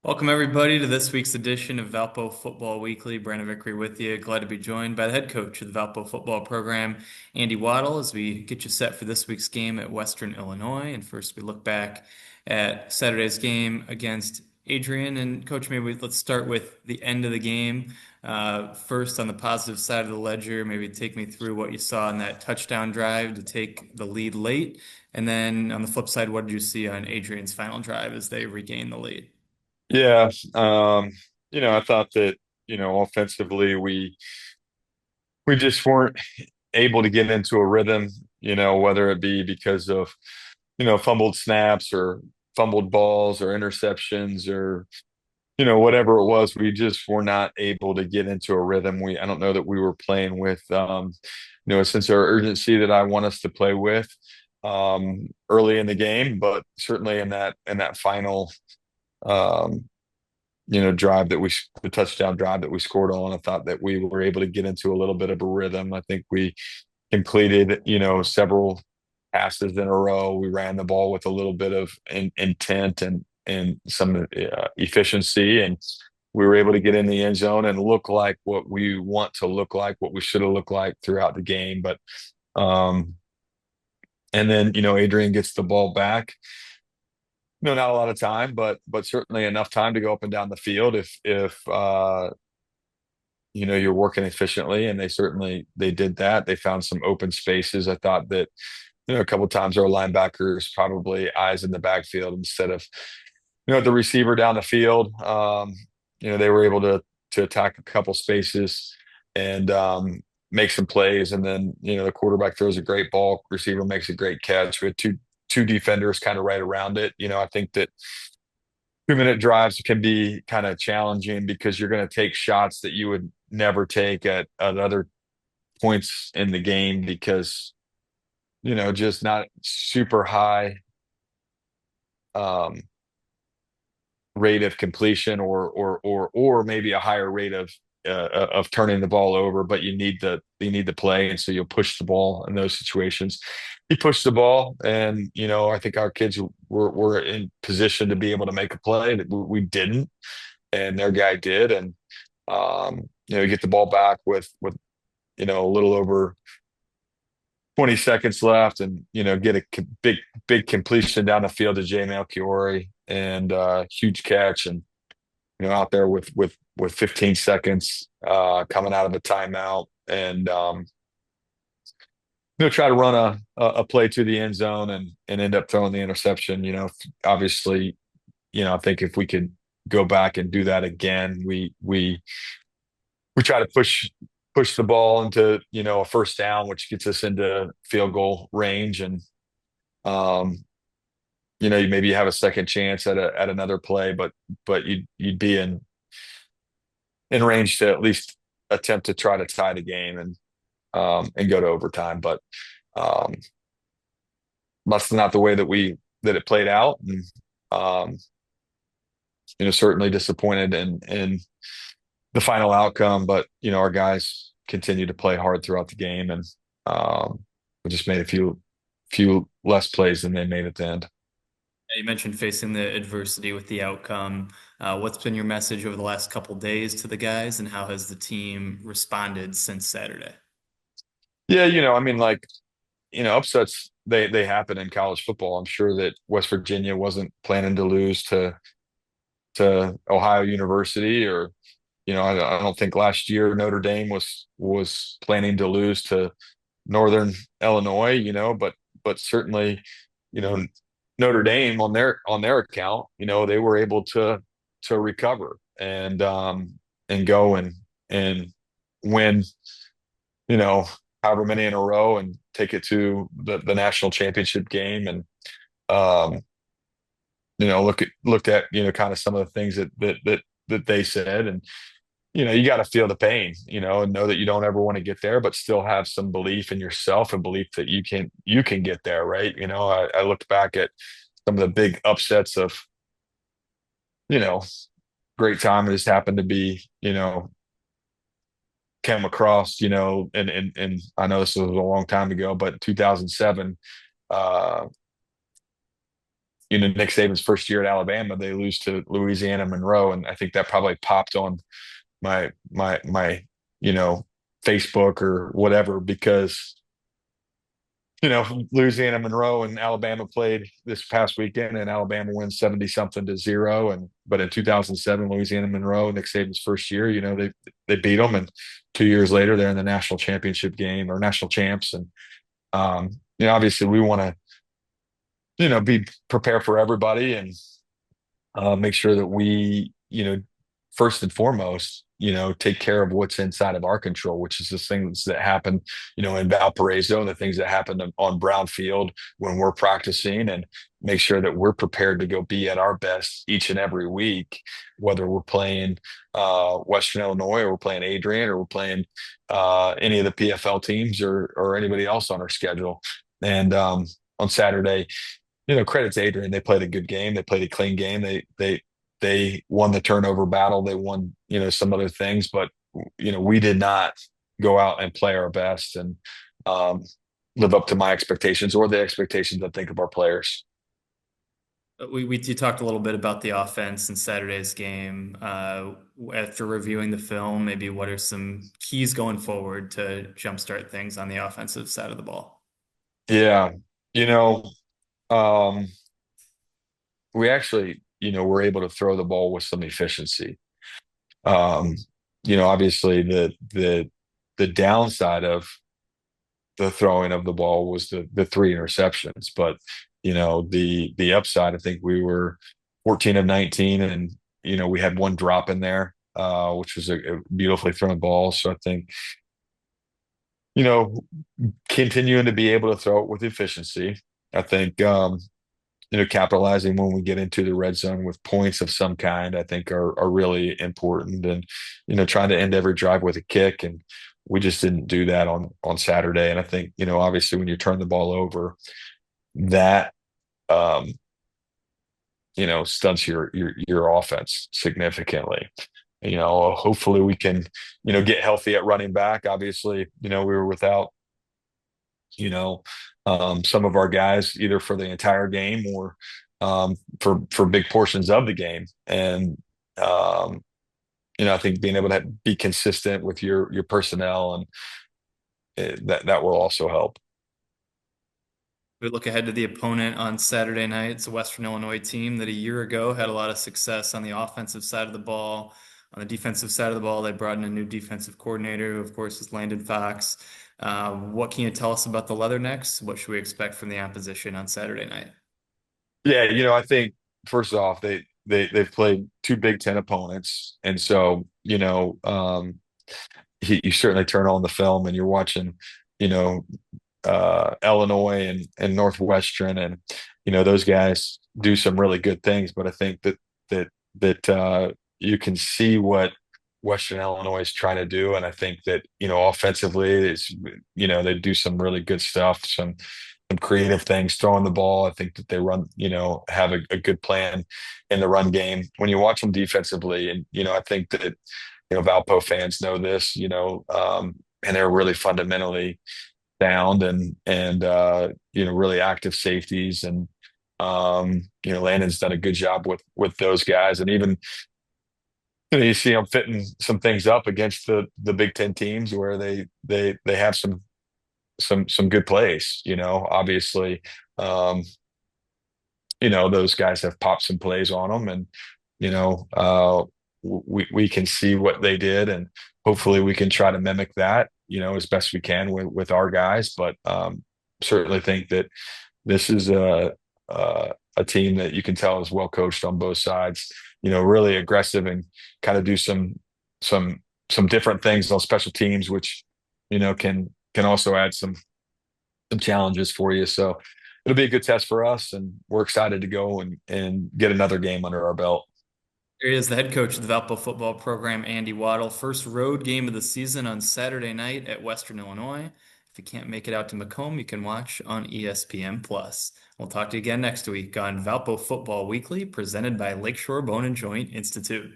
Welcome, everybody, to this week's edition of Valpo Football Weekly. Brandon Vickery with you. Glad to be joined by the head coach of the Valpo football program, Andy Waddle, as we get you set for this week's game at Western Illinois. And first, we look back at Saturday's game against Adrian. And, Coach, maybe let's start with the end of the game. First, on the positive side of the ledger, maybe take me through what you saw in that touchdown drive to take the lead late. And then on the flip side, what did you see on Adrian's final drive as they regained the lead? Yeah, I thought that, offensively we just weren't able to get into a rhythm, whether it be because of, fumbled snaps or fumbled balls or interceptions or, whatever it was, we just were not able to get into a rhythm. I don't know that we were playing with a sense of urgency that I want us to play with early in the game, but certainly in that final um drive the touchdown drive that we scored on. I thought that we were able to get into a little bit of a rhythm. I think we completed, several passes in a row. We ran the ball with a little bit of intent and some efficiency, and we were able to get in the end zone and look like what we want to look like, what we should have looked like throughout the game. But um, and then Adrian gets the ball back. No, not a lot of time, but certainly enough time to go up and down the field if you're working efficiently, and they did that. They found some open spaces. I thought that a couple of times our linebackers probably eyes in the backfield instead of the receiver down the field. They were able to attack a couple spaces and make some plays, and then the quarterback throws a great ball, receiver makes a great catch. We had two defenders kind of right around it. I think that 2-minute drives can be kind of challenging because you're going to take shots that you would never take at other points in the game because, just not super high um, rate of completion or maybe a higher rate of turning the ball over, but you need the play, and so you'll push the ball in those situations. He pushed the ball, and I think our kids were in position to be able to make a play that we didn't, and their guy did, and you get the ball back with a little over 20 seconds left, and get a big completion down the field to Jay Melchiori, and huge catch, and out there with 15 seconds coming out of a timeout, and try to run a play to the end zone and end up throwing the interception. Obviously, I think if we could go back and do that again, we try to push the ball into a first down, which gets us into field goal range, and um, you maybe have a second chance at another play, but you'd be in range to at least attempt to try to tie the game and go to overtime. But um, that's not the way that it played out, and um, certainly disappointed in the final outcome. But our guys continued to play hard throughout the game, and we just made a few less plays than they made at the end. You mentioned facing the adversity with the outcome. What's been your message over the last couple days to the guys, and how has the team responded since Saturday? Yeah, I mean, like, upsets they happen in college football. I'm sure that West Virginia wasn't planning to lose to Ohio University, or I don't think last year Notre Dame was planning to lose to Northern Illinois, but certainly, you know, Notre Dame on their account, they were able to recover and go and win, you know, however many in a row and take it to the national championship game. And um, looked at kind of some of the things that they said, and you got to feel the pain, and know that you don't ever want to get there, but still have some belief in yourself and belief that you can get there, right? I looked back at some of the big upsets of, you know, great time. It just happened to be, came across, and I know this was a long time ago, but 2007, uh, Nick Saban's first year at Alabama, they lose to Louisiana Monroe, and I think that probably popped on my you know Facebook or whatever because Louisiana Monroe and Alabama played this past weekend, and Alabama wins 70 something to 0. And but in 2007, Louisiana Monroe, Nick Saban's first year, they beat them, and 2 years later, they're in the national championship game or national champs. And obviously, we want to be prepared for everybody and make sure that we, first and foremost, take care of what's inside of our control, which is the things that happen, in Valparaiso and the things that happen on Brown Field when we're practicing, and make sure that we're prepared to go be at our best each and every week, whether we're playing Western Illinois or we're playing Adrian or we're playing any of the PFL teams or anybody else on our schedule. And on Saturday, credit to Adrian. They played a good game. They played a clean game. They won the turnover battle. They won, some other things, but we did not go out and play our best and um, live up to my expectations or the expectations I think of our players. You talked a little bit about the offense in Saturday's game. After reviewing the film, maybe what are some keys going forward to jumpstart things on the offensive side of the ball? Yeah, you know, um, we actually, were able to throw the ball with some efficiency. Um, Obviously the downside of the throwing of the ball was the three interceptions. But the upside, I think we were 14 of 19, and we had one drop in there, which was a beautifully thrown ball. So I think you know continuing to be able to throw it with efficiency. I think capitalizing when we get into the red zone with points of some kind, I think are really important. And, trying to end every drive with a kick. And we just didn't do that on Saturday. And I think, obviously when you turn the ball over, that, um, stunts your offense significantly. Hopefully we can, get healthy at running back. Obviously, we were without you know, some of our guys either for the entire game or for big portions of the game. And um, I think being able to be consistent with your personnel and that will also help. We look ahead to the opponent on Saturday night. It's a Western Illinois team that a year ago had a lot of success on the offensive side of the ball. On the defensive side of the ball, they brought in a new defensive coordinator, who, of course, is Landon Fox. What can you tell us about the Leathernecks? What should we expect from the opposition on Saturday night? Yeah, I think first off they've played two Big Ten opponents, and so you certainly turn on the film and you're watching, you know, Illinois and Northwestern, and those guys do some really good things. But I think that you can see what Western Illinois is trying to do, and I think that offensively, they do some really good stuff, some creative things throwing the ball. I think that they run, have a good plan in the run game. When you watch them defensively, and I think that Valpo fans know this, and they're really fundamentally sound and really active safeties. And Landon's done a good job with those guys. And even you see them fitting some things up against the Big Ten teams where they have some good plays. Obviously, um, those guys have popped some plays on them, and we can see what they did, and hopefully we can try to mimic that, as best we can with our guys. But certainly think that this is a team that you can tell is well coached on both sides. Really aggressive and kind of do some some different things on special teams, which can also add some challenges for you. So it'll be a good test for us, and we're excited to go and get another game under our belt. Here is the head coach of the Valpo football program, Andy Waddle. First road game of the season on Saturday night at Western Illinois. If you can't make it out to Macomb, you can watch on ESPN Plus. We'll talk to you again next week on Valpo Football Weekly, presented by Lakeshore Bone and Joint Institute.